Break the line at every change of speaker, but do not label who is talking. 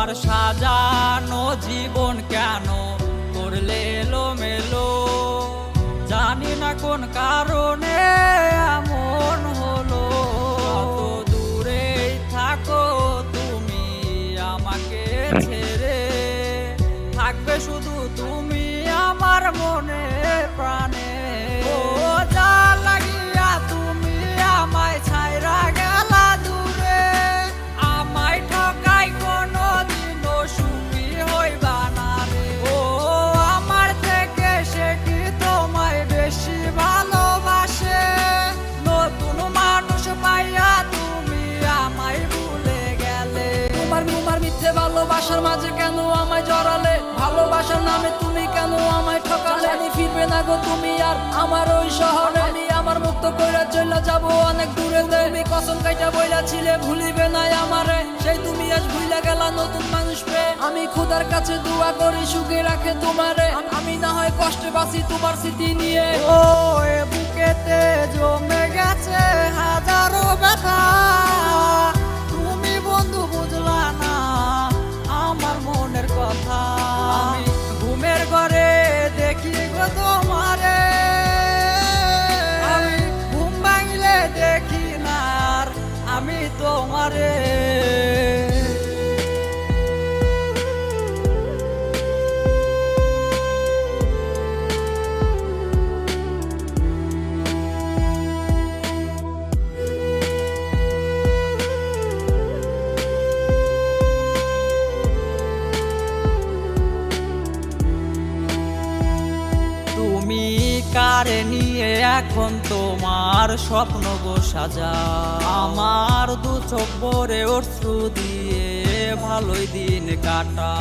আমার সাজানো জীবন কেন করলে এলোমেলো, জানি না কোন কারণে এমন হলো। কত দূরেই থাকো তুমি আমাকে ছেড়ে, থাকবে শুধু তুমি আমার মনে প্রাণে। ও যা লাগিয়া তুমি আমায় ছাইরা গেলা দূরে, আমায় ঠকাই কোনো দিনও সুখী হইবা না রে। ও আমার থেকে সে কি তোমায় বেশি ভালোবাসে, নতুন মানুষ পাইয়া তুমি আমায় ভুলে গেলে।
তোমার মিথ্যে ভালোবাসার মাঝে কেন আমায় জড়ালে, ভালোবাসার নামে তুমি কেন আমায় ঠকালে। আমি ফিরবে না গো তুমি আর আমার ওই শহরে, আমি আমার মুক্ত কইরা চলে যাব অনেক দূরে। তুমি কসম কাইটা বইলা ছিলে ভুলিবে না আমারে, সেই তুমি আজ ভুইলা গেলা নতুন মানুষ পেয়ে। আমি খোদার কাছে দোয়া করি সুখে রাখে তোমারে, আমি না হয় কষ্টে বাঁচি তোমার স্মৃতি নিয়ে।
ও এ বুকেতে জমে গেছে হাজারো ব্যথা, তুমি বন্ধু বুঝলা না আমার মনের কথা। আমি ঘুমের ঘরে দেখি গো তোমারে, আমি ঘুম ভাঙলে দেখি না আর আমি তোমারে। তুমি কারে নিয়ে এখন তোমার স্বপ্ন গো সাজা, আমার দু চোখ ভরে অশ্রু দিয়ে ভালোই দিন কাটা।